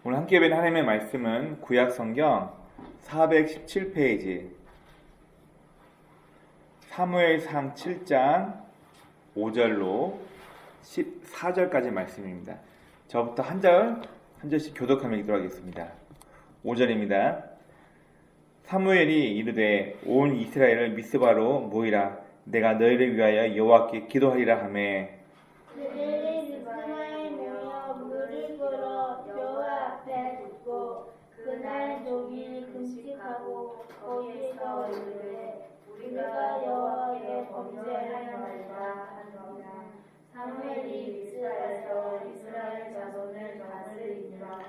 오늘 함께 배운 하나님의 말씀은 구약 성경 417페이지 사무엘상 7장 5절로 14절까지 말씀입니다. 저부터 한 절씩 교독하며 읽도록 하겠습니다. 5절입니다. 사무엘이 이르되 온 이스라엘을 미스바로 모이라. 내가 너희를 위하여 여호와께 기도하리라 하매 그들이 미스바에 모여 물을 끌어 여호와 앞에 붓고 그날 종일 금식하고 거기에서 이르되 우리가 여호와께 범죄하였나이다 하니라. 사무엘이 미스바에서 이스라엘 자손을 다스리니라.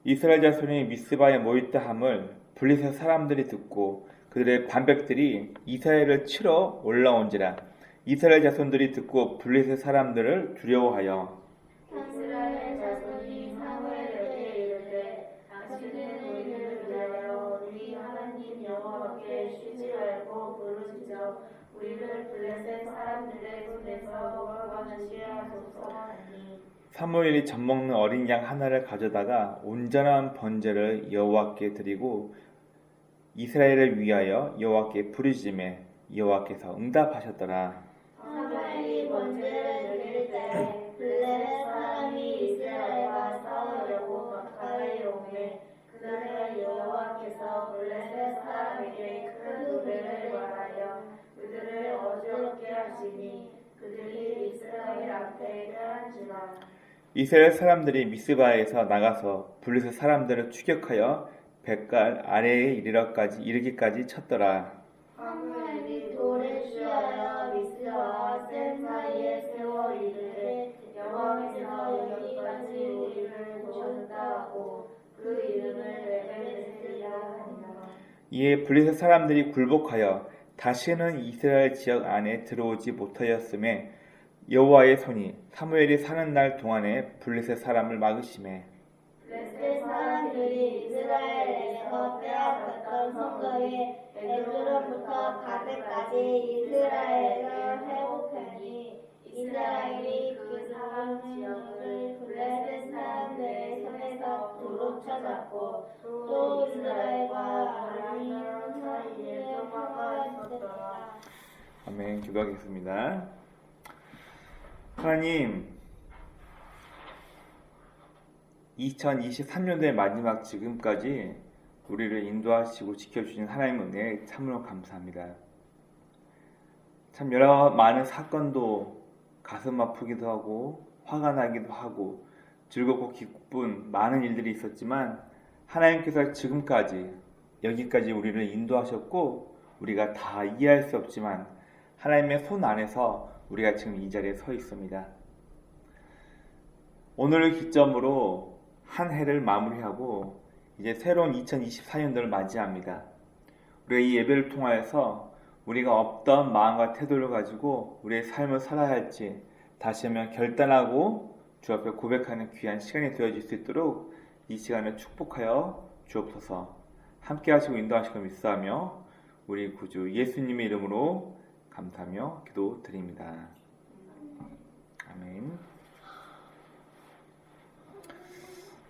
이스라엘 자손이 미스바에 모였다 함을 블레셋 사람들이 듣고 그들의 반백들이 이스라엘을 치러 올라온지라. 이스라엘 자손들이 듣고 블레셋 사람들을 두려워하여 이스라엘 자손이 사무엘에게 이르되 당신은 우리를 위하여 우리 하나님 여호와께 쉬지 말고 부르시죠. 우리를 블레셋 사람들의 손에서 구원하시게 하소서 하니 사무엘이 젖먹는 어린 양 하나를 가져다가 온전한 번제를 여호와께 드리고 이스라엘을 위하여 여호와께 부르짖음에 여호와께서 응답하셨더라. 사무엘이 번제를 드릴 때 블레셋 사람이 이스라엘과 싸우려고 가까이 오매 그날에 여호와께서 블레셋 사람에게 큰 노래를 말하여 그들을 어지럽게 하시니 그들이 이스라엘 앞에 패한지라. 이스라엘 사람들이 미스바에서 나가서 블레셋 사람들을 추격하여 뱃갈 아래에 이르기까지 쳤더라. 사무엘이 돌을 취하여 미스바와 센 사이에 세워 이르되 여호와께서 여기까지 우리를 도우셨다 하고 그 이름을 에베레스라 하니라. 이에 블레셋 사람들이 굴복하여 다시는 이스라엘 지역 안에 들어오지 못하였음에 여호와의 손이 사무엘이 사는 날 동안에 블레셋 사람을 막으시매 블레셋 사람들이 이스라엘에서 빼앗았던 성곽이 에그로부터 가세까지 이스라엘을 회복하니 이스라엘이 그 상 지역을 블레셋 사람들의 손에서 도로 쳐잡고 또 이스라엘과 아람 사이에 평화가 있었더라. 아멘. 기도하겠습니다. 하나님, 2023년도의 마지막 지금까지 우리를 인도하시고 지켜주신 하나님 은혜에 참으로 감사합니다. 참 여러 많은 사건도 가슴 아프기도 하고 화가 나기도 하고 즐겁고 기쁜 많은 일들이 있었지만 하나님께서 지금까지 여기까지 우리를 인도하셨고 우리가 다 이해할 수 없지만 하나님의 손 안에서 우리가 지금 이 자리에 서 있습니다. 오늘을 기점으로 한 해를 마무리하고 이제 새로운 2024년도를 맞이합니다. 우리가 이 예배를 통하여서 우리가 어떤 마음과 태도를 가지고 우리의 삶을 살아야 할지 다시 한번 결단하고 주 앞에 고백하는 귀한 시간이 되어질 수 있도록 이 시간을 축복하여 주옵소서. 함께 하시고 인도하시고 믿사하며 우리 구주 예수님의 이름으로 감사하며 기도드립니다. 아멘.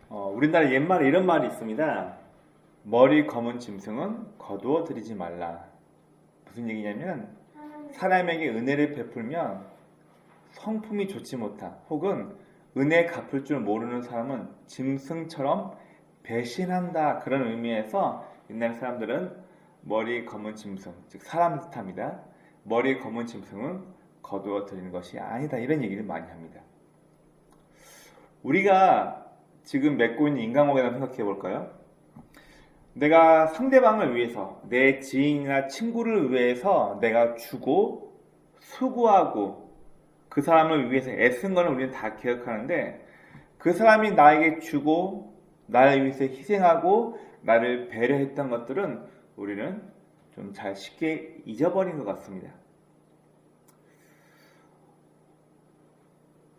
우리나라 옛말에 이런 말이 있습니다. 머리 검은 짐승은 거두어 들이지 말라. 무슨 얘기냐면 사람에게 은혜를 베풀면 성품이 좋지 못한 혹은 은혜 갚을 줄 모르는 사람은 짐승처럼 배신한다. 그런 의미에서 옛날 사람들은 머리 검은 짐승, 즉 사람 뜻합니다. 머리 검은 짐승은 거두어 들이는 것이 아니다. 이런 얘기를 많이 합니다. 우리가 지금 맺고 있는 인간관계를 생각해 볼까요? 내가 상대방을 위해서 내 지인이나 친구를 위해서 내가 주고 수고하고 그 사람을 위해서 애쓴 거는 우리는 다 기억하는데 그 사람이 나에게 주고 나를 위해서 희생하고 나를 배려했던 것들은 우리는 좀 잘 쉽게 잊어버린 것 같습니다.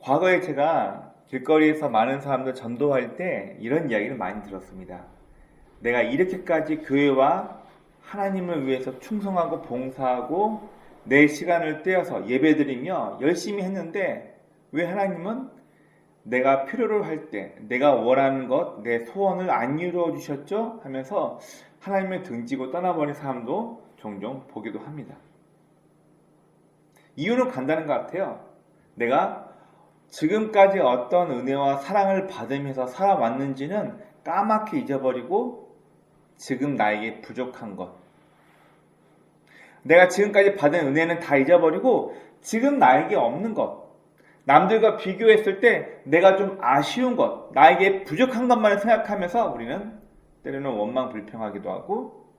과거에 제가 길거리에서 많은 사람들 전도할 때 이런 이야기를 많이 들었습니다. 내가 이렇게까지 교회와 하나님을 위해서 충성하고 봉사하고 내 시간을 떼어서 예배드리며 열심히 했는데 왜 하나님은 내가 필요로 할 때 내가 원하는 것, 내 소원을 안 이루어 주셨죠? 하면서 하나님을 등지고 떠나버린 사람도 종종 보기도 합니다. 이유는 간단한 것 같아요. 내가 지금까지 어떤 은혜와 사랑을 받으면서 살아왔는지는 까맣게 잊어버리고 지금 나에게 부족한 것, 내가 지금까지 받은 은혜는 다 잊어버리고 지금 나에게 없는 것, 남들과 비교했을 때 내가 좀 아쉬운 것, 나에게 부족한 것만을 생각하면서 우리는 때로는 원망불평하기도 하고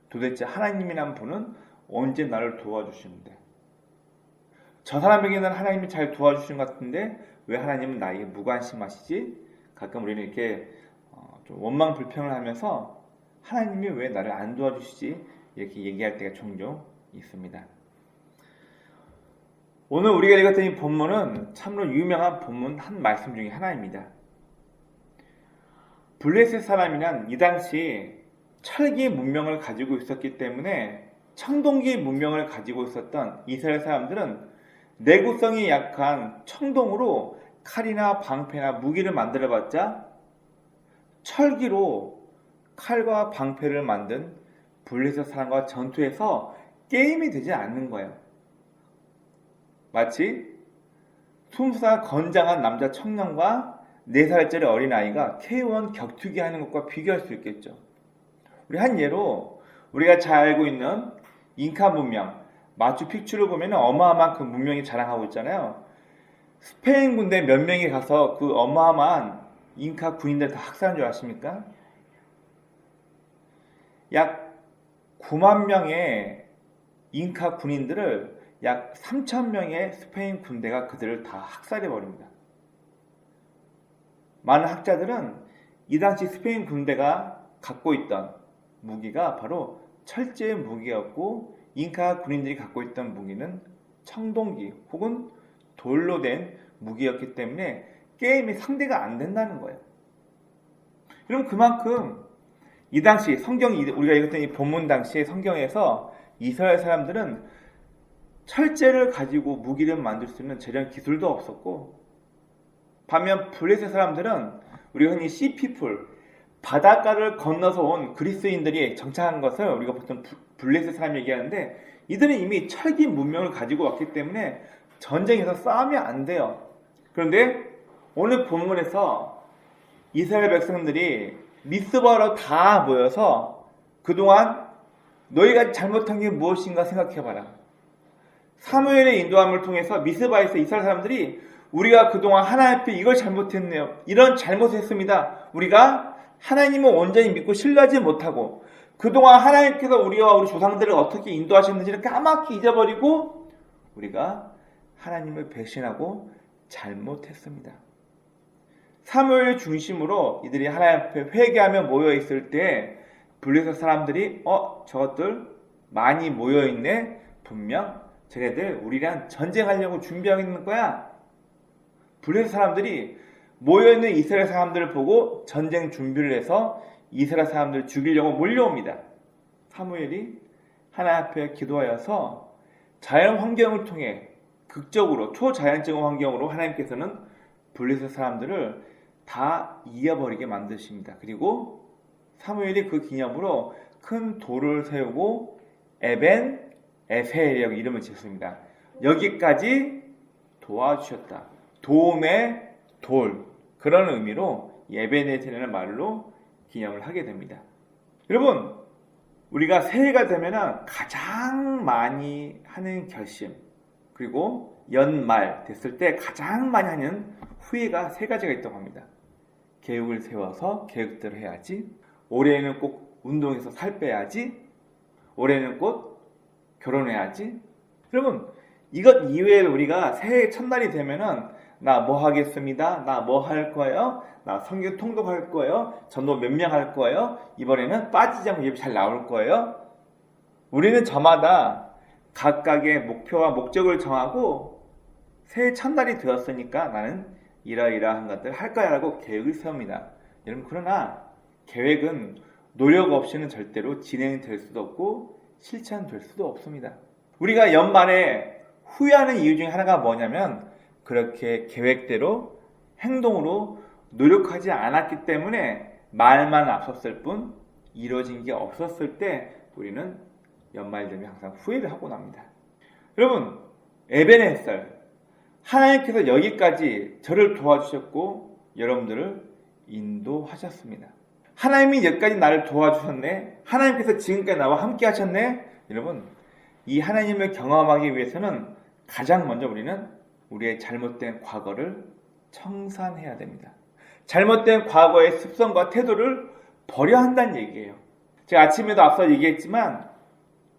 도대체 하나님이란 분은 언제 나를 도와주시는데, 저 사람에게는 하나님이 잘 도와주시는 것 같은데 왜 하나님은 나에게 무관심하시지? 가끔 우리는 이렇게 좀 원망불평을 하면서 하나님이 왜 나를 안 도와주시지? 이렇게 얘기할 때가 종종 있습니다. 오늘 우리가 읽었던 이 본문은 참으로 유명한 본문 한 말씀 중에 하나입니다. 블레셋 사람이란 이 당시 철기 문명을 가지고 있었기 때문에 청동기 문명을 가지고 있었던 이스라엘 사람들은 내구성이 약한 청동으로 칼이나 방패나 무기를 만들어봤자 철기로 칼과 방패를 만든 블레셋 사람과 전투해서 게임이 되지 않는 거예요. 마치 20살 건장한 남자 청년과 4살짜리 어린아이가 K1 격투기 하는 것과 비교할 수 있겠죠. 우리 한 예로 우리가 잘 알고 있는 잉카 문명, 마추픽추를 보면 어마어마한 그 문명이 자랑하고 있잖아요. 스페인 군대 몇 명이 가서 그 어마어마한 잉카 군인들 다 학살한 줄 아십니까? 약 9만 명의 잉카 군인들을 약 3천 명의 스페인 군대가 그들을 다 학살해버립니다. 많은 학자들은 이 당시 스페인 군대가 갖고 있던 무기가 바로 철제의 무기였고 잉카 군인들이 갖고 있던 무기는 청동기 혹은 돌로 된 무기였기 때문에 게임이 상대가 안 된다는 거예요. 그럼 그만큼 이 당시 우리가 읽었던 이 본문 당시의 성경에서 이스라엘 사람들은 철제를 가지고 무기를 만들 수 있는 재련 기술도 없었고, 반면 블레셋 사람들은 우리가 흔히 시피플, 바닷가를 건너서 온 그리스인들이 정착한 것을 우리가 보통 블레셋 사람 얘기하는데, 이들은 이미 철기 문명을 가지고 왔기 때문에 전쟁에서 싸우면 안 돼요. 그런데 오늘 본문에서 이스라엘 백성들이 미스바로 다 모여서 그동안 너희가 잘못한 게 무엇인가 생각해봐라. 사무엘의 인도함을 통해서 미스바에서 이스라엘 사람들이 우리가 그동안 하나님 앞에 이걸 잘못했네요. 이런 잘못을 했습니다. 우리가 하나님을 온전히 믿고 신뢰하지 못하고 그동안 하나님께서 우리와 우리 조상들을 어떻게 인도하셨는지를 까맣게 잊어버리고 우리가 하나님을 배신하고 잘못했습니다. 사무엘 중심으로 이들이 하나님 앞에 회개하며 모여있을 때 블레셋 사람들이 저것들 많이 모여있네. 분명 쟤네들 우리랑 전쟁하려고 준비하고 있는 거야. 블레셋 사람들이 모여있는 이스라엘 사람들을 보고 전쟁 준비를 해서 이스라엘 사람들을 죽이려고 몰려옵니다. 사무엘이 하나님 앞에 기도하여서 자연 환경을 통해 극적으로 초자연적인 환경으로 하나님께서는 블레셋 사람들을 다 이겨버리게 만드십니다. 그리고 사무엘이 그 기념으로 큰 돌을 세우고 에벤 에셀이라고 이름을 지었습니다. 여기까지 도와주셨다. 도움의 돌, 그런 의미로 에벤 에셀이라는 말로 기념을 하게 됩니다. 여러분, 우리가 새해가 되면 가장 많이 하는 결심, 그리고 연말 됐을 때 가장 많이 하는 후회가 3가지가 있다고 합니다. 계획을 세워서 계획대로 해야지, 올해는 꼭 운동해서 살 빼야지, 올해는 꼭 결혼해야지. 여러분, 이것 이외에 우리가 새해 첫날이 되면은 나 뭐 하겠습니다, 나 뭐 할 거예요, 나 성경 통독할 거예요, 전도 몇 명 할 거예요, 이번에는 빠지지 않고 예배 잘 나올 거예요. 우리는 저마다 각각의 목표와 목적을 정하고 새해 첫날이 되었으니까 나는 이러이러한 것들 할 거야 라고 계획을 세웁니다. 여러분, 그러나 계획은 노력 없이는 절대로 진행될 수도 없고 실천될 수도 없습니다. 우리가 연말에 후회하는 이유 중에 하나가 뭐냐면 그렇게 계획대로 행동으로 노력하지 않았기 때문에 말만 앞섰을 뿐 이루어진 게 없었을 때 우리는 연말 되면 항상 후회를 하고 납니다. 여러분, 에베네셀, 하나님께서 여기까지 저를 도와주셨고 여러분들을 인도하셨습니다. 하나님이 여기까지 나를 도와주셨네. 하나님께서 지금까지 나와 함께 하셨네. 여러분, 이 하나님을 경험하기 위해서는 가장 먼저 우리는 우리의 잘못된 과거를 청산해야 됩니다. 잘못된 과거의 습성과 태도를 버려야 한다는 얘기예요. 제가 아침에도 앞서 얘기했지만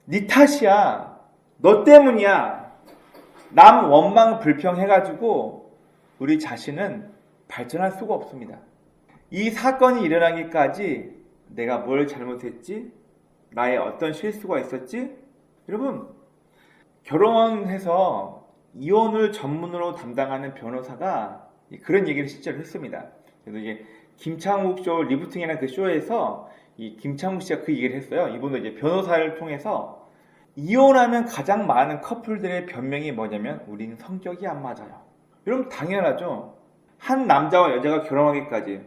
네 탓이야, 너 때문이야, 남 원망 불평해가지고 우리 자신은 발전할 수가 없습니다. 이 사건이 일어나기까지 내가 뭘 잘못했지? 나의 어떤 실수가 있었지? 여러분, 결혼해서 이혼을 전문으로 담당하는 변호사가 그런 얘기를 실제로 했습니다. 그래서 이게 김창욱 쇼 리부팅이라는 그 쇼에서 이 김창욱 씨가 그 얘기를 했어요. 이분도 이제 변호사를 통해서 이혼하는 가장 많은 커플들의 변명이 뭐냐면 우리는 성격이 안 맞아요. 여러분, 당연하죠. 한 남자와 여자가 결혼하기까지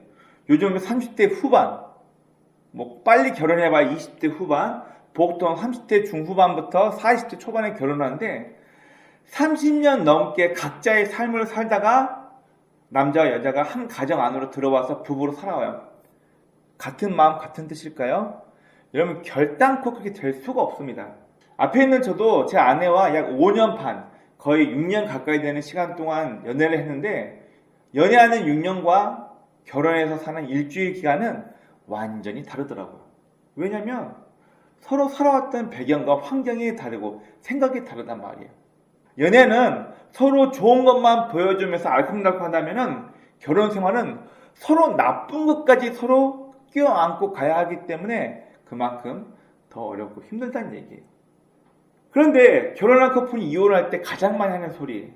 요즘 30대 후반, 뭐 빨리 결혼해봐야 20대 후반, 보통 30대 중후반부터 40대 초반에 결혼하는데 30년 넘게 각자의 삶을 살다가 남자와 여자가 한 가정 안으로 들어와서 부부로 살아와요. 같은 마음 같은 뜻일까요? 여러분, 결단코 그렇게 될 수가 없습니다. 앞에 있는 저도 제 아내와 약 5년 반, 거의 6년 가까이 되는 시간 동안 연애를 했는데 연애하는 6년과 결혼해서 사는 일주일 기간은 완전히 다르더라고요. 왜냐면 서로 살아왔던 배경과 환경이 다르고 생각이 다르단 말이에요. 연애는 서로 좋은 것만 보여주면서 알콩달콩 하다면은 결혼 생활은 서로 나쁜 것까지 서로 껴안고 가야 하기 때문에 그만큼 더 어렵고 힘들다는 얘기예요. 그런데 결혼한 커플이 이혼할 때 가장 많이 하는 소리,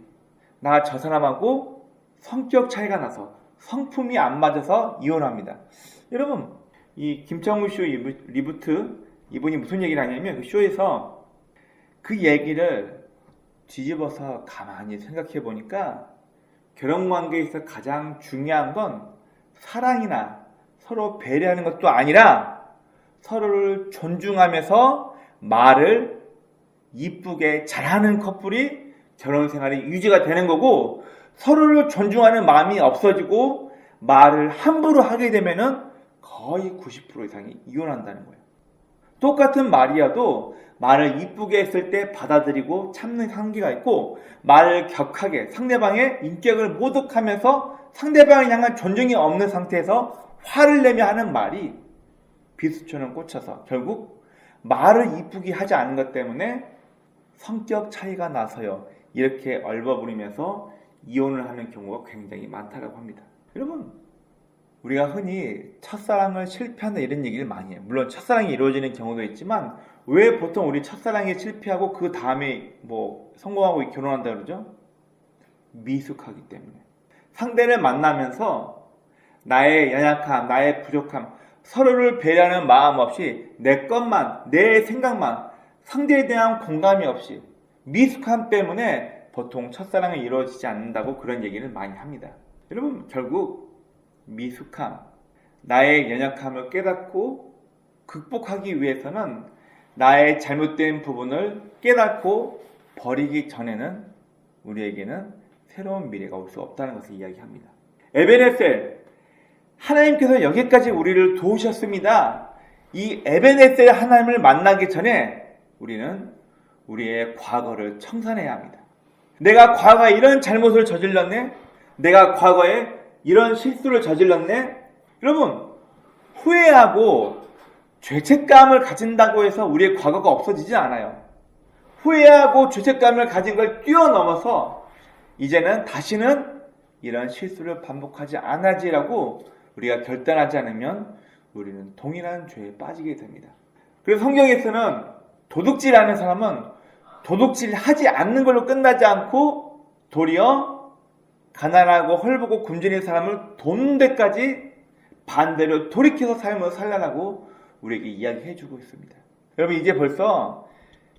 나 저 사람하고 성격 차이가 나서 성품이 안 맞아서 이혼합니다. 여러분, 이 김창우 쇼 리부트, 이분이 무슨 얘기를 하냐면 그 쇼에서 그 얘기를 뒤집어서 가만히 생각해 보니까 결혼관계에서 가장 중요한 건 사랑이나 서로 배려하는 것도 아니라 서로를 존중하면서 말을 이쁘게 잘하는 커플이 결혼생활이 유지가 되는 거고, 서로를 존중하는 마음이 없어지고 말을 함부로 하게 되면은 거의 90% 이상이 이혼한다는 거예요. 똑같은 말이어도 말을 이쁘게 했을 때 받아들이고 참는 한계가 있고, 말을 격하게 상대방의 인격을 모독하면서 상대방을 향한 존중이 없는 상태에서 화를 내며 하는 말이 비수처럼 꽂혀서 결국 말을 이쁘게 하지 않은 것 때문에 성격 차이가 나서요, 이렇게 얼버무리면서 이혼을 하는 경우가 굉장히 많다고 합니다. 여러분, 우리가 흔히 첫사랑을 실패한다 이런 얘기를 많이 해요. 물론 첫사랑이 이루어지는 경우도 있지만 왜 보통 우리 첫사랑에 실패하고 그 다음에 뭐 성공하고 결혼한다 그러죠? 미숙하기 때문에. 상대를 만나면서 나의 연약함, 나의 부족함, 서로를 배려하는 마음 없이 내 것만, 내 생각만, 상대에 대한 공감이 없이 미숙함 때문에 보통 첫사랑이 이루어지지 않는다고 그런 얘기를 많이 합니다. 여러분, 결국 미숙함, 나의 연약함을 깨닫고 극복하기 위해서는 나의 잘못된 부분을 깨닫고 버리기 전에는 우리에게는 새로운 미래가 올 수 없다는 것을 이야기합니다. 에베네셀, 하나님께서 여기까지 우리를 도우셨습니다. 이 에베네셀 하나님을 만나기 전에 우리는 우리의 과거를 청산해야 합니다. 내가 과거에 이런 잘못을 저질렀네? 내가 과거에 이런 실수를 저질렀네? 여러분, 후회하고 죄책감을 가진다고 해서 우리의 과거가 없어지지 않아요. 후회하고 죄책감을 가진 걸 뛰어넘어서 이제는 다시는 이런 실수를 반복하지 않아지라고 우리가 결단하지 않으면 우리는 동일한 죄에 빠지게 됩니다. 그래서 성경에서는 도둑질하는 사람은 도둑질하지 않는 걸로 끝나지 않고 도리어 가난하고 헐벗고 굶주린 사람을 돕는 데까지 반대로 돌이켜서 삶을 살라고 우리에게 이야기해주고 있습니다. 여러분, 이제 벌써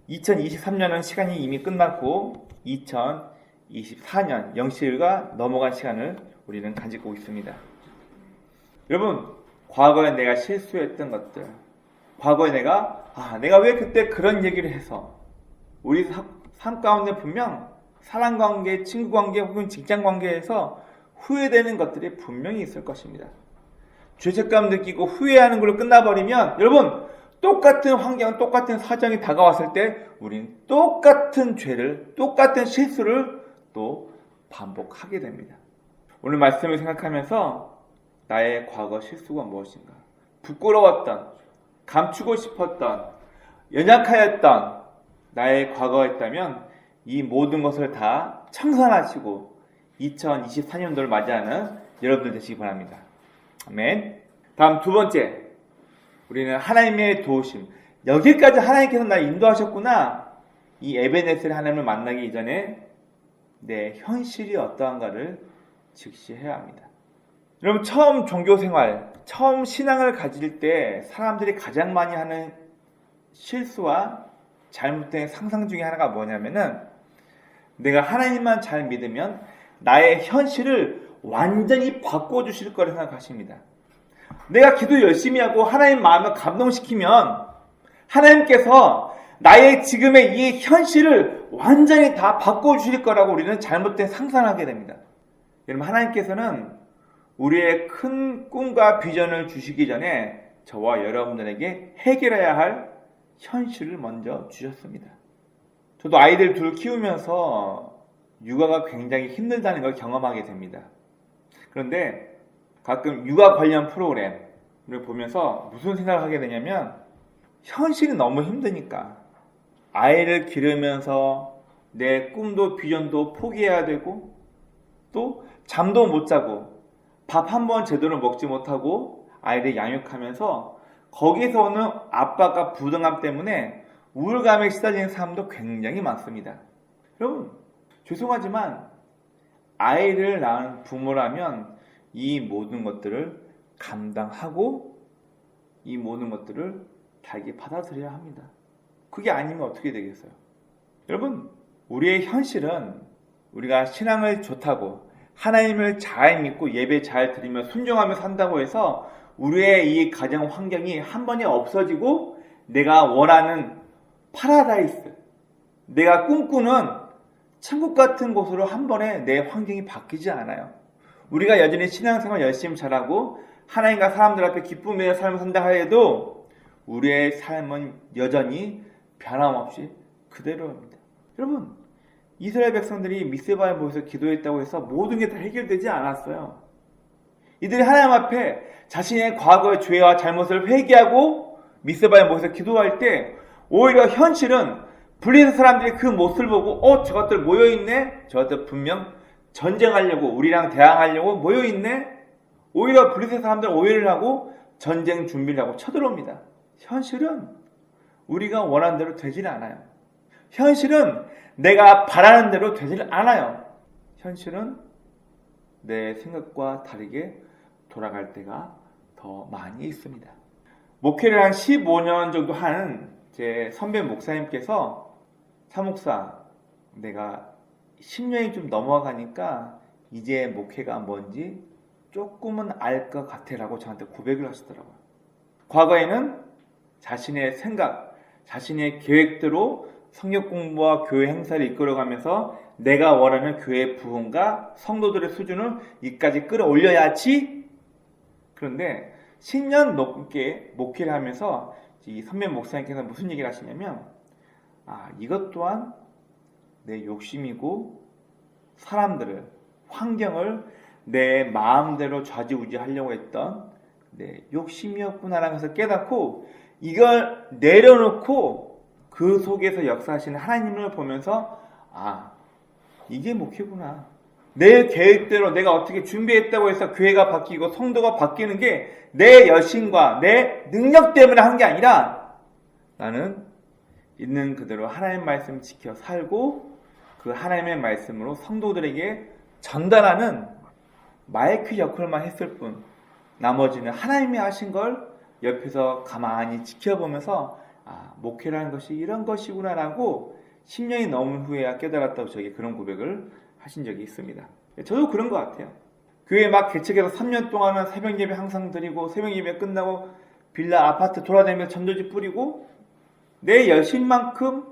2023년은 시간이 이미 끝났고 2024년 영시일가 넘어간 시간을 우리는 가지고 있습니다. 여러분, 과거에 내가 실수했던 것들, 과거에 내가 왜 그때 그런 얘기를 해서, 우리 삶 가운데 분명 사랑관계, 친구관계 혹은 직장관계에서 후회되는 것들이 분명히 있을 것입니다. 죄책감 느끼고 후회하는 걸로 끝나버리면, 여러분, 똑같은 환경, 똑같은 사정이 다가왔을 때 우린 똑같은 죄를, 똑같은 실수를 또 반복하게 됩니다. 오늘 말씀을 생각하면서 나의 과거 실수가 무엇인가? 부끄러웠던, 감추고 싶었던, 연약하였던 나의 과거가 있다면 이 모든 것을 다 청산하시고 2024년도를 맞이하는 여러분들 되시기 바랍니다. 아멘. 다음 두 번째, 우리는 하나님의 도우심. 여기까지 하나님께서 나를 인도하셨구나. 이 에베네셀 하나님을 만나기 이전에 내 현실이 어떠한가를 직시해야 합니다. 여러분, 처음 종교생활, 처음 신앙을 가질 때 사람들이 가장 많이 하는 실수와 잘못된 상상 중에 하나가 뭐냐면은, 내가 하나님만 잘 믿으면 나의 현실을 완전히 바꿔주실 거라 생각하십니다. 내가 기도 열심히 하고 하나님 마음을 감동시키면 하나님께서 나의 지금의 이 현실을 완전히 다 바꿔주실 거라고 우리는 잘못된 상상을 하게 됩니다. 여러분, 하나님께서는 우리의 큰 꿈과 비전을 주시기 전에 저와 여러분들에게 해결해야 할 현실을 먼저 주셨습니다. 저도 아이들 둘 키우면서 육아가 굉장히 힘들다는 걸 경험하게 됩니다. 그런데 가끔 육아 관련 프로그램을 보면서 무슨 생각을 하게 되냐면, 현실이 너무 힘드니까 아이를 기르면서 내 꿈도 비전도 포기해야 되고, 또 잠도 못 자고 밥 한 번 제대로 먹지 못하고 아이를 양육하면서 거기서 오는 압박과 부담감 때문에 우울감에 시달리는 사람도 굉장히 많습니다. 여러분, 죄송하지만 아이를 낳은 부모라면 이 모든 것들을 감당하고 이 모든 것들을 달게 받아들여야 합니다. 그게 아니면 어떻게 되겠어요? 여러분, 우리의 현실은 우리가 신앙을 좋다고 하나님을 잘 믿고 예배 잘 드리며 순종하며 산다고 해서 우리의 이 가정 환경이 한 번에 없어지고 내가 원하는 파라다이스, 내가 꿈꾸는 천국 같은 곳으로 한 번에 내 환경이 바뀌지 않아요. 우리가 여전히 신앙생활 열심히 잘하고 하나님과 사람들 앞에 기쁨의 삶을 산다 해도 우리의 삶은 여전히 변함없이 그대로입니다. 여러분, 이스라엘 백성들이 미스바에 모여서 기도했다고 해서 모든 게 다 해결되지 않았어요. 이들이 하나님 앞에 자신의 과거의 죄와 잘못을 회개하고 미스바에 모여서 기도할 때 오히려 현실은 블레셋 사람들이 그 모습을 보고 저것들 모여있네? 저것들 분명 전쟁하려고, 우리랑 대항하려고 모여있네? 오히려 블레셋 사람들은 오해를 하고 전쟁 준비를 하고 쳐들어옵니다. 현실은 우리가 원하는 대로 되질 않아요. 현실은 내가 바라는 대로 되질 않아요. 현실은 내 생각과 다르게 돌아갈 때가 더 많이 있습니다. 목회를 한 15년 정도 한 제 선배 목사님께서, 사목사, 내가 10년이 좀 넘어가니까 이제 목회가 뭔지 조금은 알 것 같아라고 저한테 고백을 하시더라고요. 과거에는 자신의 생각, 자신의 계획대로 성역 공부와 교회 행사를 이끌어가면서 내가 원하는 교회 부흥과 성도들의 수준을 이까지 끌어올려야지. 그런데 10년 넘게 목회를 하면서 이 선배 목사님께서 무슨 얘기를 하시냐면, 이것 또한 내 욕심이고 사람들을, 환경을 내 마음대로 좌지우지하려고 했던 내 욕심이었구나라는 것을 깨닫고 이걸 내려놓고 그 속에서 역사하시는 하나님을 보면서 이게 목회구나. 내 계획대로 내가 어떻게 준비했다고 해서 교회가 바뀌고 성도가 바뀌는 게 내 여신과 내 능력 때문에 한 게 아니라 나는 있는 그대로 하나님의 말씀 지켜 살고 그 하나님의 말씀으로 성도들에게 전달하는 마이크 역할만 했을 뿐 나머지는 하나님이 하신 걸 옆에서 가만히 지켜보면서 목회라는 것이 이런 것이구나 라고 10년이 넘은 후에야 깨달았다고 저에게 그런 고백을 하신 적이 있습니다. 저도 그런 것 같아요. 교회 막 개척해서 3년 동안은 새벽 예배 항상 드리고 새벽 예배 끝나고 빌라 아파트 돌아다니면서 전도지 뿌리고 내 열심만큼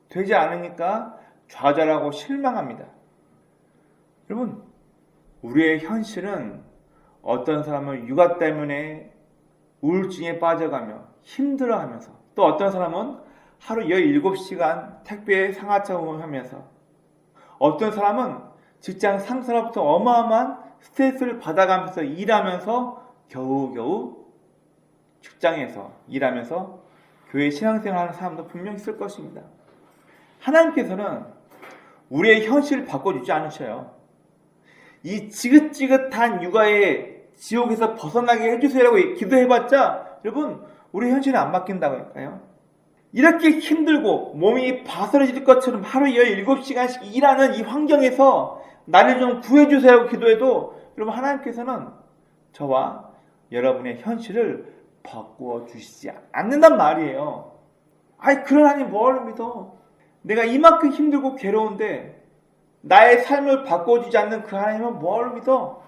되지 않으니까 좌절하고 실망합니다. 여러분, 우리의 현실은 어떤 사람은 육아 때문에 우울증에 빠져가며 힘들어하면서 또 어떤 사람은 하루 17시간 택배 상하차 운행하면서 어떤 사람은 직장 상사로부터 어마어마한 스트레스를 받아가면서 일하면서 겨우겨우 직장에서 일하면서 교회 신앙생활하는 사람도 분명히 있을 것입니다. 하나님께서는 우리의 현실을 바꿔주지 않으셔요. 이 지긋지긋한 육아의 지옥에서 벗어나게 해주세요라고 기도해봤자 여러분 우리 현실은 안 바뀐다고 할까요? 이렇게 힘들고 몸이 바스러질 것처럼 하루 17시간씩 일하는 이 환경에서 나를 좀 구해주세요라고 기도해도 여러분 하나님께서는 저와 여러분의 현실을 바꾸어 주시지 않는단 말이에요. 아이 그런 하나님 뭘 믿어? 내가 이만큼 힘들고 괴로운데 나의 삶을 바꿔주지 않는 그 하나님은 뭘 믿어?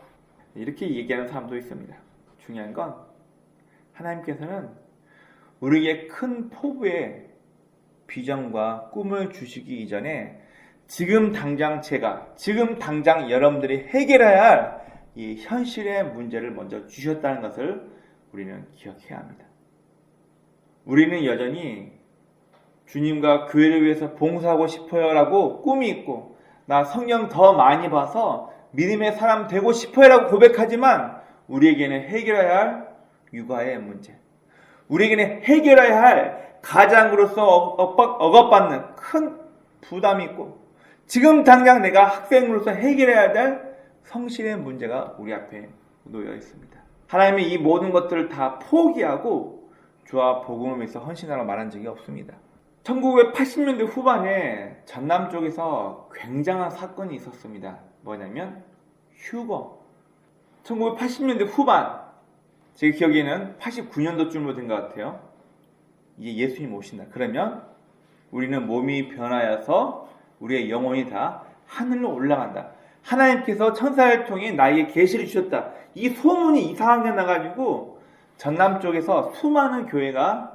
이렇게 얘기하는 사람도 있습니다. 중요한 건 하나님께서는 우리에게 큰 포부의 비전과 꿈을 주시기 이전에 지금 당장 지금 당장 여러분들이 해결해야 할 이 현실의 문제를 먼저 주셨다는 것을 우리는 기억해야 합니다. 우리는 여전히 주님과 교회를 위해서 봉사하고 싶어요 라고 꿈이 있고 나 성경 더 많이 봐서 믿음의 사람 되고 싶어요 라고 고백하지만 우리에게는 해결해야 할 육아의 문제, 우리에게는 해결해야 할 가장으로서 억압받는 큰 부담이 있고 지금 당장 내가 학생으로서 해결해야 될 성실의 문제가 우리 앞에 놓여 있습니다. 하나님이 이 모든 것들을 다 포기하고 주와 복음을 위해서 헌신하라고 말한 적이 없습니다. 1980년대 후반에 전남 쪽에서 굉장한 사건이 있었습니다. 뭐냐면 휴거. 1980년대 후반, 제 기억에는 89년도쯤으로 된 것 같아요. 이제 예수님 오신다. 그러면 우리는 몸이 변하여서 우리의 영혼이 다 하늘로 올라간다. 하나님께서 천사를 통해 나에게 계시를 주셨다. 이 소문이 이상하게 나가지고 전남 쪽에서 수많은 교회가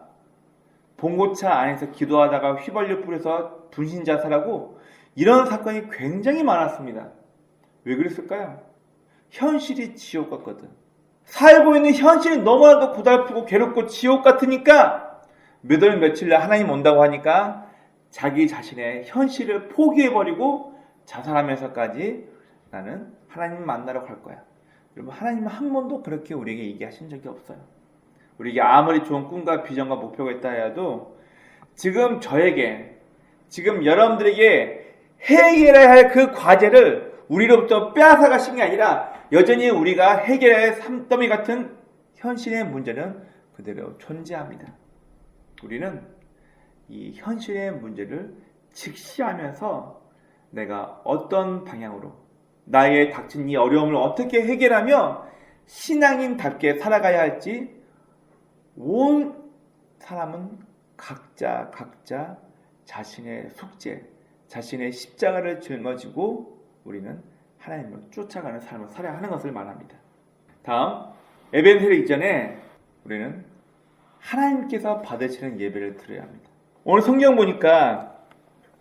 봉고차 안에서 기도하다가 휘발유 뿌려서 분신 자살하고 이런 사건이 굉장히 많았습니다. 왜 그랬을까요? 현실이 지옥 같거든. 살고 있는 현실이 너무나도 고달프고 괴롭고 지옥 같으니까 몇 월 며칠 날 하나님 온다고 하니까 자기 자신의 현실을 포기해버리고 자살하면서까지 나는 하나님 만나러 갈 거야. 여러분 하나님은 한 번도 그렇게 우리에게 얘기하신 적이 없어요. 우리에게 아무리 좋은 꿈과 비전과 목표가 있다 해도 지금 저에게 지금 여러분들에게 해결해야 할 그 과제를 우리로부터 빼앗아 가신 게 아니라 여전히 우리가 해결해야 할 산더미 같은 현실의 문제는 그대로 존재합니다. 우리는 이 현실의 문제를 직시하면서 내가 어떤 방향으로 나의 닥친 이 어려움을 어떻게 해결하며 신앙인답게 살아가야 할지 온 사람은 각자 자신의 숙제, 자신의 십자가를 짊어지고 우리는 하나님을 쫓아가는 삶을 살아야 하는 것을 말합니다. 다음, 예배를 이전에 우리는 하나님께서 받으시는 예배를 드려야 합니다. 오늘 성경 보니까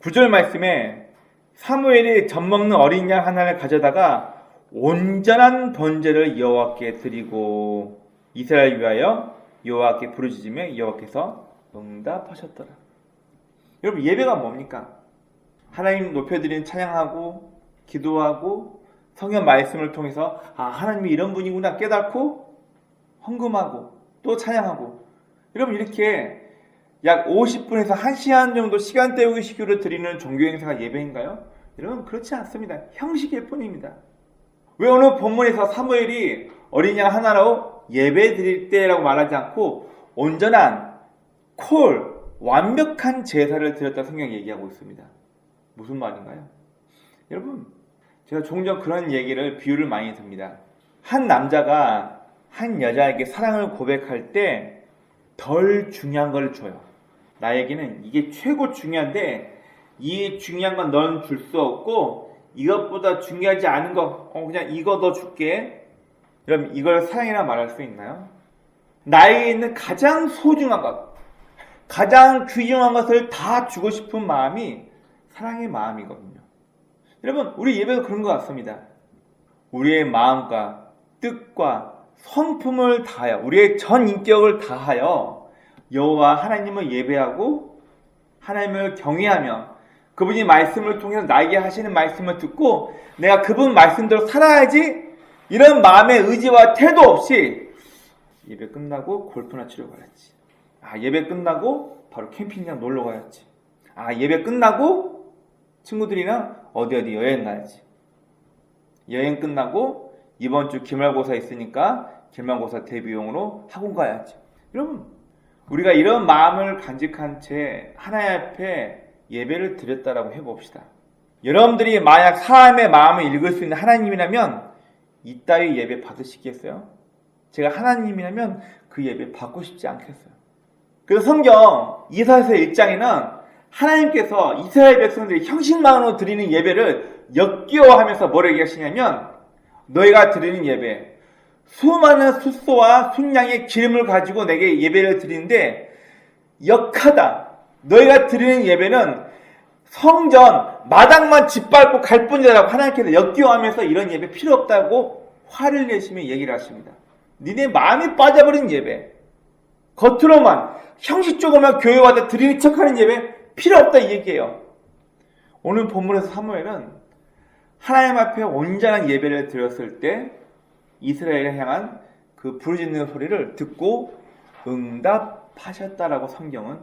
9절 말씀에 사무엘이 젖먹는 어린 양 하나를 가져다가 온전한 번제를 여호와께 드리고 이스라엘 위하여 여호와께 부르짖으며 여호와께서 응답하셨더라. 여러분 예배가 뭡니까? 하나님 높여드리는 찬양하고 기도하고 성경 말씀을 통해서 하나님이 이런 분이구나 깨닫고 헌금하고 또 찬양하고 여러분 이렇게 약 50분에서 1시간 정도 시간 때우기 식으로 드리는 종교 행사가 예배인가요? 여러분 그렇지 않습니다. 형식일 뿐입니다. 왜 오늘 본문에서 사무엘이 어린 양 하나로 예배 드릴 때라고 말하지 않고 온전한 완벽한 제사를 드렸다 성경이 얘기하고 있습니다. 무슨 말인가요? 여러분 제가 종종 그런 얘기를 비유를 많이 듭니다. 한 남자가 한 여자에게 사랑을 고백할 때 덜 중요한 걸 줘요. 나에게는 이게 최고 중요한데 이 중요한 건 넌 줄 수 없고 이것보다 중요하지 않은 거 그냥 이거 더 줄게. 여러분, 이걸 사랑이라 말할 수 있나요? 나에게 있는 가장 소중한 것, 가장 귀중한 것을 다 주고 싶은 마음이 사랑의 마음이거든요. 여러분, 우리 예배도 그런 것 같습니다. 우리의 마음과 뜻과 성품을 다하여, 우리의 전 인격을 다하여 여호와 하나님을 예배하고 하나님을 경외하며 그분이 말씀을 통해서 나에게 하시는 말씀을 듣고 내가 그분 말씀대로 살아야지, 이런 마음의 의지와 태도 없이 예배 끝나고 골프나 치러 가야지, 예배 끝나고 바로 캠핑장 놀러 가야지, 예배 끝나고 친구들이랑 어디 여행 가야지, 여행 끝나고 이번 주 기말고사 있으니까 기말고사 대비용으로 학원 가야지. 여러분, 우리가 이런 마음을 간직한 채 하나님 앞에 예배를 드렸다라고 해봅시다. 여러분들이 만약 사람의 마음을 읽을 수 있는 하나님이라면 이따위 예배 받으시겠어요? 제가 하나님이라면 그 예배 받고 싶지 않겠어요. 그래서 성경 이사야서 1장에는 하나님께서 이스라엘 백성들이 형식만으로 드리는 예배를 역겨워하면서 뭐라고 얘기하시냐면, 너희가 드리는 예배, 수많은 숫소와 순양의 기름을 가지고 내게 예배를 드리는데 역하다. 너희가 드리는 예배는 성전 마당만 짓밟고 갈 뿐이라고 하나님께서 역겨워하면서 이런 예배 필요 없다고 화를 내시며 얘기를 하십니다. 니네 마음이 빠져버린 예배, 겉으로만 형식적으로만 교회 와서 드리는 척하는 예배 필요 없다, 이 얘기예요. 오늘 본문에서 사무엘은 하나님 앞에 온전한 예배를 드렸을 때 이스라엘을 향한 그 부르짖는 소리를 듣고 응답하셨다라고 성경은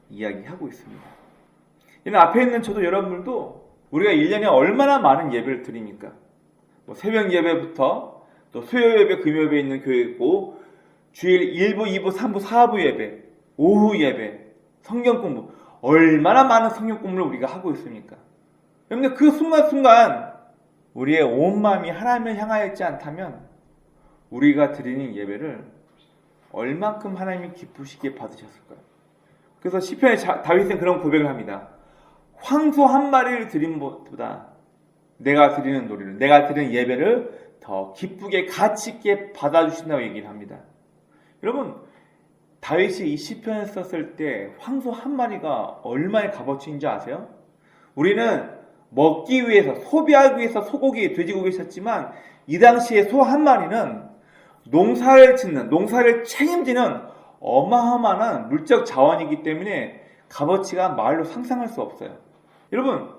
이야기하고 있습니다. 이는 앞에 있는 저도 여러분들도 우리가 1년에 얼마나 많은 예배를 드립니까? 새벽 예배부터 또 수요 예배, 금요 예배 있는 교회 있고, 주일 1부, 2부, 3부, 4부 예배, 오후 예배, 성경 공부, 얼마나 많은 성경 공부를 우리가 하고 있습니까? 그런데 그 순간순간 우리의 온 마음이 하나님을 향하여 있지 않다면 우리가 드리는 예배를 얼만큼 하나님이 기쁘시게 받으셨을까요? 그래서 시편에 다윗은 그런 고백을 합니다. 황소 한 마리를 드린 것보다 내가 드리는 노래를, 내가 드리는 예배를 더 기쁘게 가치 있게 받아주신다고 얘기를 합니다. 여러분, 다윗이 이 시편을 썼을 때 황소 한 마리가 얼마의 값어치인지 아세요? 우리는 먹기 위해서, 소비하기 위해서 소고기, 돼지고기 샀지만 이 당시에 소 한 마리는 농사를 짓는, 농사를 책임지는 어마어마한 물적 자원이기 때문에 값어치가 말로 상상할 수 없어요. 여러분,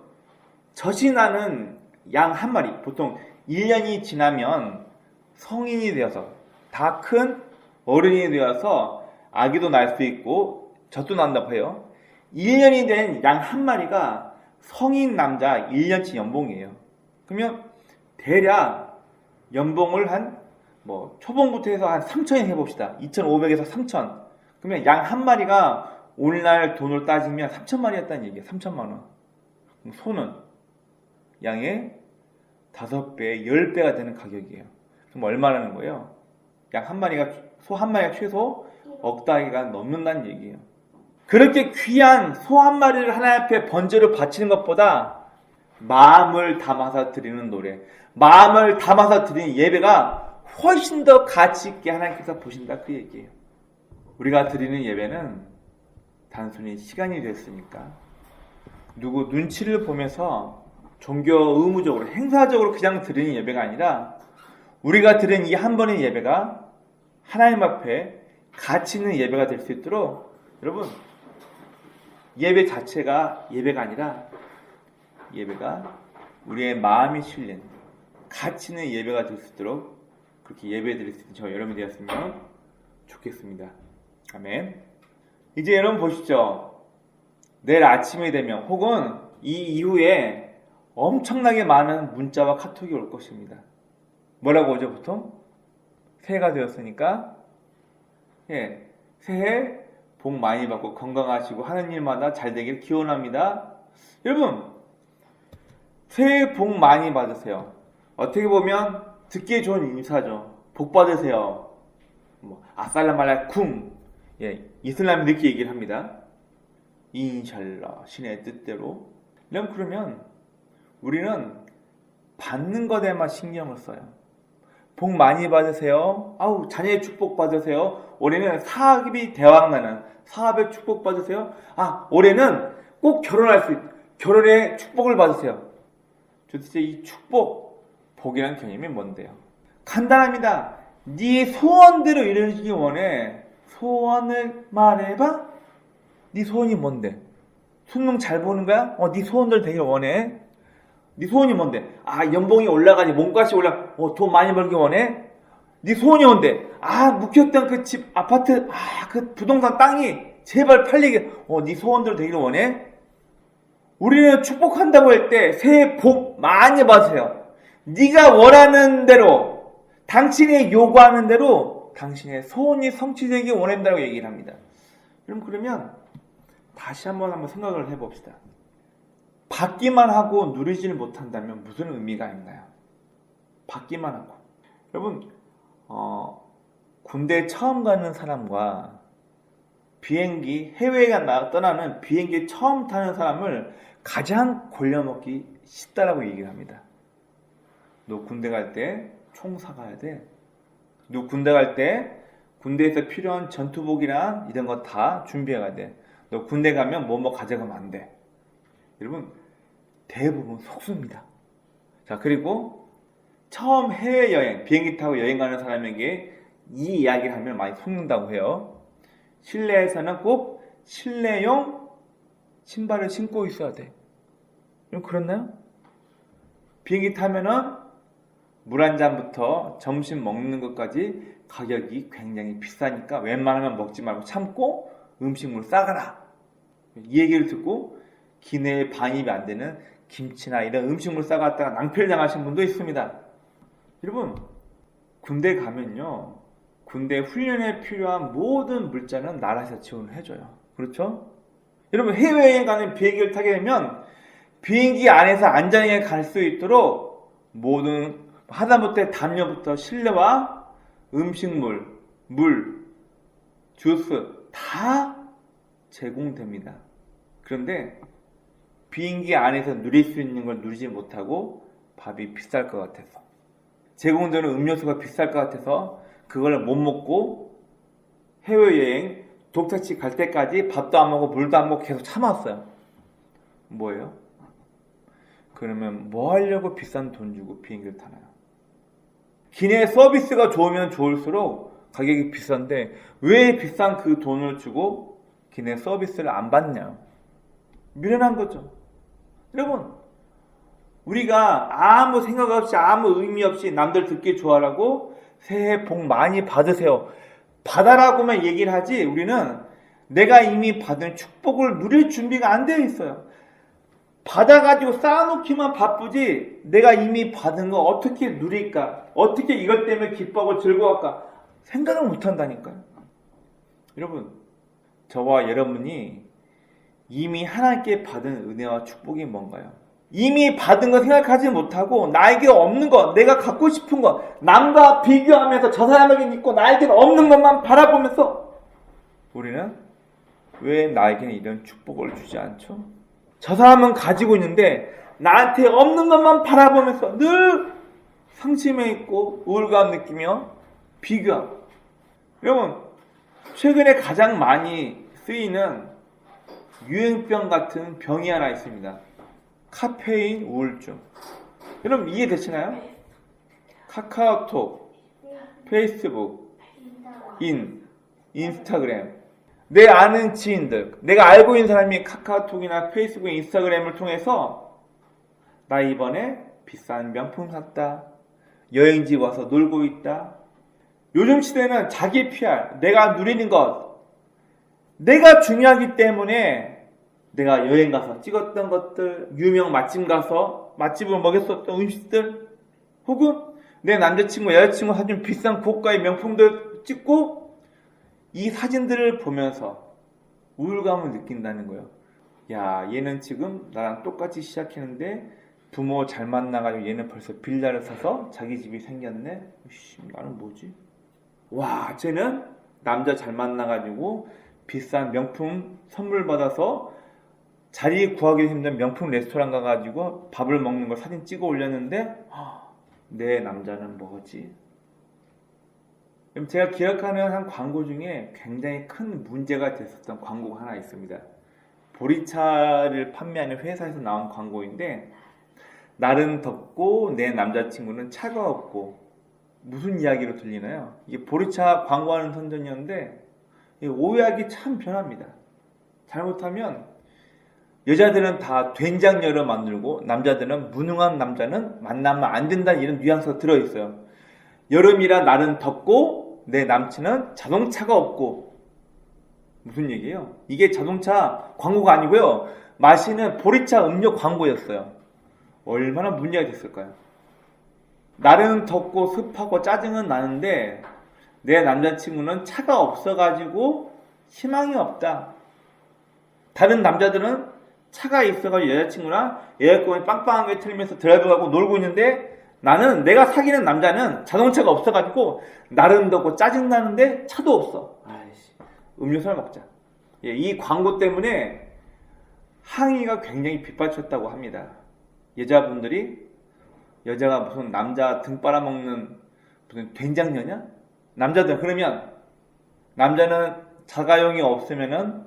젖이 나는 양 한 마리, 보통 1년이 지나면 성인이 되어서 다 큰 어른이 되어서 아기도 날 수 있고 젖도 난다고 해요. 1년이 된 양 한 마리가 성인 남자 1년치 연봉이에요. 그러면 대략 연봉을 초봉부터 해서 한 3,000원 해봅시다. 2,500에서 3,000. 그러면 양 한 마리가 오늘날 돈으로 따지면 3,000마리였다는 얘기예요. 3,000만 원. 소는 양의 5배, 10배가 되는 가격이에요. 그럼 얼마라는 거예요? 양 한 마리가, 소 한 마리가 최소 억 달러가 넘는다는 얘기예요. 그렇게 귀한 소 한 마리를 하나님 앞에 번제로 바치는 것보다 마음을 담아서 드리는 노래, 마음을 담아서 드리는 예배가 훨씬 더 가치 있게 하나님께서 보신다, 그 얘기예요. 우리가 드리는 예배는 단순히 시간이 됐으니까 누구 눈치를 보면서 종교 의무적으로, 행사적으로 그냥 드리는 예배가 아니라 우리가 드리는 이 한 번의 예배가 하나님 앞에 가치 있는 예배가 될 수 있도록, 여러분, 예배 자체가 예배가 아니라 예배가 우리의 마음이 실린 가치 있는 예배가 될 수 있도록 그렇게 예배 드릴 수 있는 저 여러분이 되었으면 좋겠습니다. 아멘. 이제 여러분 보시죠. 내일 아침이 되면 혹은 이 이후에 엄청나게 많은 문자와 카톡이 올 것입니다. 뭐라고 오죠 보통? 새해가 되었으니까 새해 복 많이 받고 건강하시고 하는 일마다 잘 되길 기원합니다. 여러분, 새해 복 많이 받으세요. 어떻게 보면 듣기에 좋은 인사죠. 복 받으세요. 아살람 알라쿰. 이슬람이 이렇게 얘기를 합니다. 인샬라, 신의 뜻대로. 그러면 우리는 받는 것에만 신경을 써요. 복 많이 받으세요. 아우, 자녀의 축복 받으세요. 올해는 사업이 대박나는 사업의 축복 받으세요. 아, 올해는 꼭 결혼할 수 있, 결혼의 축복을 받으세요. 도대체 이 축복, 복이라는 개념이 뭔데요? 간단합니다. 네 소원대로 이루어지기 원해. 소원을 말해봐. 네 소원이 뭔데? 수능 잘 보는 거야? 네 소원들 되길 원해. 네 소원이 뭔데? 아, 연봉이 올라가니 몸값이 올라. 돈 많이 벌기 원해. 네 소원이 뭔데? 아, 묵혔던 그 집, 아파트, 그 부동산 땅이 제발 팔리게. 네 소원들 되길 원해. 우리는 축복한다고 할 때 새해 복 많이 받으세요. 네가 원하는 대로, 당신이 요구하는 대로 당신의 소원이 성취되기 원한다고 얘기를 합니다. 그러면 다시 한번 생각을 해봅시다. 받기만 하고 누리지를 못한다면 무슨 의미가 있나요? 받기만 하고. 여러분, 군대 처음 가는 사람과 비행기, 해외에 떠나는 비행기 처음 타는 사람을 가장 골려먹기 쉽다라고 얘기를 합니다. 너 군대 갈 때 총 사가야 돼. 너 군대 갈 때 군대에서 필요한 전투복이랑 이런 거 다 준비해가야 돼. 너 군대 가면 뭐 가져가면 안 돼. 여러분, 대부분 속습니다. 자, 그리고 처음 해외여행, 비행기 타고 여행 가는 사람에게 이 이야기를 하면 많이 속는다고 해요. 실내에서는 꼭 실내용 신발을 신고 있어야 돼. 그럼 그렇나요? 비행기 타면은 물 한 잔부터 점심 먹는 것까지 가격이 굉장히 비싸니까 웬만하면 먹지 말고 참고 음식물 싸가라. 이 얘기를 듣고 기내에 반입이 안 되는 김치나 이런 음식물 싸갔다가 낭패당하신 분도 있습니다. 여러분, 군대 가면요, 군대 훈련에 필요한 모든 물자는 나라에서 지원을 해줘요. 그렇죠? 여러분, 해외여행 가는 비행기를 타게 되면 비행기 안에서 안전하게 갈 수 있도록 모든 하다못해 담요부터 실내와 음식물, 물, 주스 다 제공됩니다. 그런데 비행기 안에서 누릴 수 있는 걸 누리지 못하고 밥이 비쌀 것 같아서, 제공되는 음료수가 비쌀 것 같아서 그걸 못 먹고 해외여행 독타치 갈 때까지 밥도 안 먹고 물도 안 먹고 계속 참았어요. 뭐예요? 그러면 뭐 하려고 비싼 돈 주고 비행기를 타나요? 기내 서비스가 좋으면 좋을수록 가격이 비싼데 왜 비싼 그 돈을 주고 기내 서비스를 안 받냐? 미련한 거죠. 여러분, 우리가 아무 생각 없이 아무 의미 없이 남들 듣기 좋아라고 새해 복 많이 받으세요, 받아라고만 얘기를 하지, 우리는 내가 이미 받은 축복을 누릴 준비가 안 되어 있어요. 받아가지고 쌓아놓기만 바쁘지 내가 이미 받은 거 어떻게 누릴까, 어떻게 이것 때문에 기뻐하고 즐거워할까 생각을 못한다니까요. 여러분, 저와 여러분이 이미 하나님께 받은 은혜와 축복이 뭔가요? 이미 받은 거 생각하지 못하고 나에게 없는 거, 내가 갖고 싶은 거 남과 비교하면서 저 사람에게는 있고 나에게는 없는 것만 바라보면서 우리는 왜 나에게는 이런 축복을 주지 않죠? 저 사람은 가지고 있는데 나한테 없는 것만 바라보면서 늘 상심해 있고 우울감 느끼며 비교하고. 여러분, 최근에 가장 많이 쓰이는 유행병 같은 병이 하나 있습니다. 카페인 우울증. 여러분, 이해되시나요? 카카오톡, 페이스북, 인스타그램, 내 아는 지인들, 내가 알고 있는 사람이 카카오톡이나 페이스북, 인스타그램을 통해서 나 이번에 비싼 명품 샀다, 여행지 와서 놀고 있다. 요즘 시대는 자기 PR, 내가 누리는 것, 내가 중요하기 때문에 내가 여행 가서 찍었던 것들, 유명 맛집 가서 맛집을 먹였었던 음식들, 혹은 내 남자친구, 여자친구 사준 비싼 고가의 명품들 찍고 이 사진들을 보면서 우울감을 느낀다는 거예요. 야, 얘는 지금 나랑 똑같이 시작했는데 부모 잘 만나가지고 얘는 벌써 빌라를 사서 자기 집이 생겼네. 나는 뭐지? 와, 쟤는 남자 잘 만나가지고 비싼 명품 선물 받아서 자리 구하기 힘든 명품 레스토랑 가가지고 밥을 먹는 걸 사진 찍어 올렸는데 내 남자는 뭐지? 그럼 제가 기억하는 한 광고 중에 굉장히 큰 문제가 됐었던 광고가 하나 있습니다. 보리차를 판매하는 회사에서 나온 광고인데, 날은 덥고 내 남자친구는 차가웠고, 무슨 이야기로 들리나요? 이게 보리차 광고하는 선전이었는데 오해하기 참 편합니다. 잘못하면 여자들은 다 된장녀를 만들고 남자들은 무능한 남자는 만나면 안 된다, 이런 뉘앙스가 들어있어요. 여름이라 날은 덥고 내 남친은 자동차가 없고. 무슨 얘기예요? 이게 자동차 광고가 아니고요, 마시는 보리차 음료 광고였어요. 얼마나 문제가 됐을까요? 날은 덥고 습하고 짜증은 나는데 내 남자친구는 차가 없어가지고 희망이 없다. 다른 남자들은 차가 있어가지고 여자친구랑 에어컨이 빵빵하게 틀면서 드라이브하고 놀고 있는데, 나는, 내가 사귀는 남자는 자동차가 없어가지고 날은 덥고 짜증나는데 차도 없어. 아이씨, 음료수를 먹자. 예, 이 광고 때문에 항의가 굉장히 빗발쳤다고 합니다. 여자분들이 여자가 무슨 남자 등 빨아먹는 무슨 된장녀냐? 남자들, 그러면 남자는 자가용이 없으면은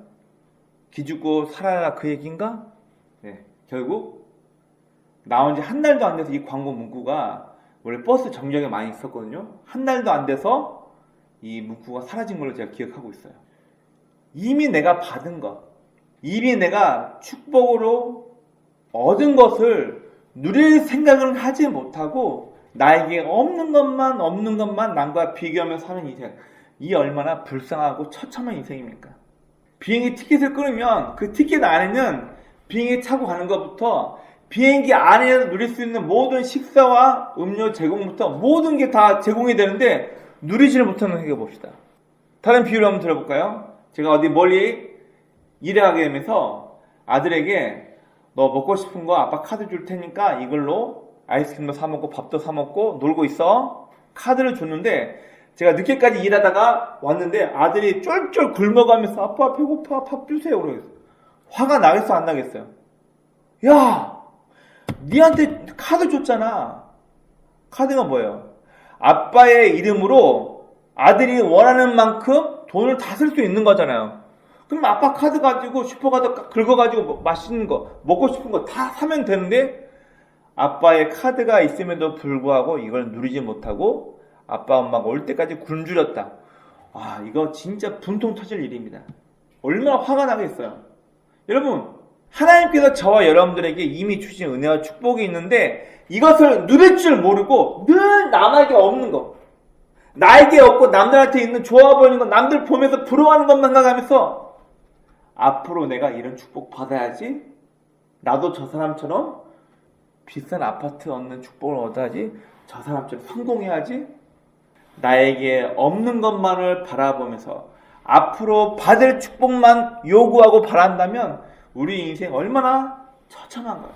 기죽고 살아라, 그 얘기인가? 네, 결국 나온 지 한 달도 안 돼서 이 광고 문구가, 원래 버스 정류장에 많이 있었거든요. 한 달도 안 돼서 이 문구가 사라진 걸로 제가 기억하고 있어요. 이미 내가 받은 것, 이미 내가 축복으로 얻은 것을 누릴 생각을 하지 못하고 나에게 없는 것만 남과 비교하면서 사는 인생, 이 얼마나 불쌍하고 처참한 인생입니까? 비행기 티켓을 끊으면 그 티켓 안에는 비행기 타고 가는 것부터 비행기 안에서 누릴 수 있는 모든 식사와 음료 제공부터 모든 게 다 제공이 되는데 누리지를 못하는 생각해 봅시다. 다른 비유를 한번 들어볼까요? 제가 어디 멀리 일에 가게 되면서 아들에게 너 먹고 싶은 거 아빠 카드 줄 테니까 이걸로 아이스크림도 사 먹고 밥도 사 먹고 놀고 있어. 카드를 줬는데 제가 늦게까지 일하다가 왔는데 아들이 쫄쫄 굶어가면서 아빠 배고파, 밥 주세요 그러겠어. 화가 나겠어 안 나겠어요? 야, 니한테 카드 줬잖아. 카드가 뭐예요? 아빠의 이름으로 아들이 원하는 만큼 돈을 다 쓸 수 있는 거잖아요. 그럼 아빠 카드 가지고 슈퍼 가서 긁어가지고 맛있는 거, 먹고 싶은 거 다 사면 되는데, 아빠의 카드가 있음에도 불구하고 이걸 누리지 못하고 아빠 엄마가 올 때까지 굶주렸다. 아, 이거 진짜 분통 터질 일입니다. 얼마나 화가 나겠어요. 여러분, 하나님께서 저와 여러분들에게 이미 주신 은혜와 축복이 있는데 이것을 누릴 줄 모르고 늘 남에게 없는 거, 나에게 없고 남들한테 있는 좋아 보이는 거 남들 보면서 부러워하는 것만 생각하면서 앞으로 내가 이런 축복 받아야지, 나도 저 사람처럼 비싼 아파트 얻는 축복을 얻어야지, 저 사람처럼 성공해야지, 나에게 없는 것만을 바라보면서 앞으로 받을 축복만 요구하고 바란다면 우리 인생 얼마나 처참한 거야.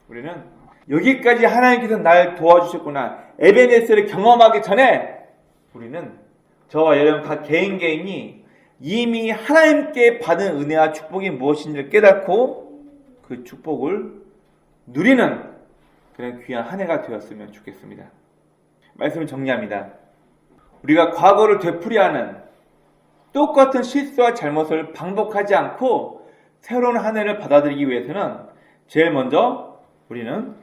우리는 여기까지 하나님께서 날 도와주셨구나, 에베네스를 경험하기 전에 우리는, 저와 여러분 각 개인이 이미 하나님께 받은 은혜와 축복이 무엇인지를 깨닫고 그 축복을 누리는 그런 귀한 한 해가 되었으면 좋겠습니다. 말씀을 정리합니다. 우리가 과거를 되풀이하는 똑같은 실수와 잘못을 반복하지 않고 새로운 한 해를 받아들이기 위해서는 제일 먼저 우리는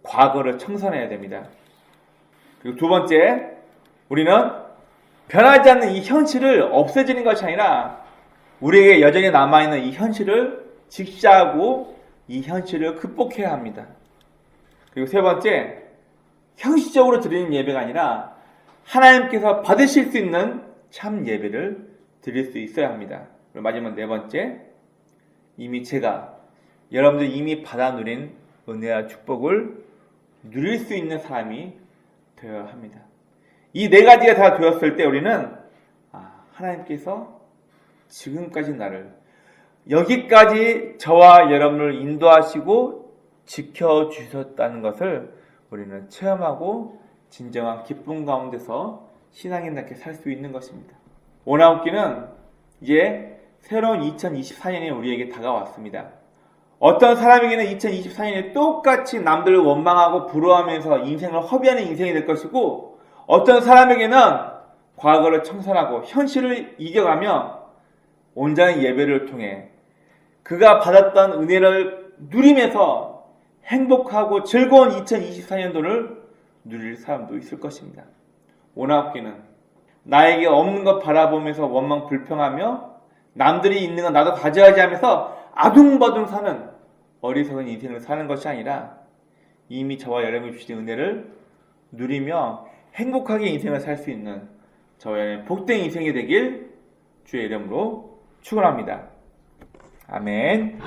과거를 청산해야 됩니다. 그리고 두 번째, 우리는 변하지 않는 이 현실을 없애지는 것이 아니라 우리에게 여전히 남아있는 이 현실을 직시하고 이 현실을 극복해야 합니다. 그리고 세 번째, 형식적으로 드리는 예배가 아니라 하나님께서 받으실 수 있는 참 예배를 드릴 수 있어야 합니다. 그리고 마지막 네 번째, 이미 제가 여러분들 이미 받아 누린 은혜와 축복을 누릴 수 있는 사람이 되어야 합니다. 이 네 가지가 다 되었을 때 우리는 하나님께서 지금까지 나를 여기까지 저와 여러분을 인도하시고 지켜주셨다는 것을 우리는 체험하고 진정한 기쁨 가운데서 신앙인답게 살 수 있는 것입니다. 오나웃기는 이제 새로운 2024년이 우리에게 다가왔습니다. 어떤 사람에게는 2024년에 똑같이 남들을 원망하고 부러워하면서 인생을 허비하는 인생이 될 것이고, 어떤 사람에게는 과거를 청산하고 현실을 이겨가며 온전한 예배를 통해 그가 받았던 은혜를 누리면서 행복하고 즐거운 2024년도를 누릴 사람도 있을 것입니다. 오나옵기는 나에게 없는 것 바라보면서 원망 불평하며 남들이 있는 건 나도 가져야지 하면서 아둥바둥 사는 어리석은 인생을 사는 것이 아니라 이미 저와 여러분이 주신 은혜를 누리며 행복하게 인생을 살 수 있는 저와 여러분의 복된 인생이 되길 주의 이름으로 축원합니다. 아멘.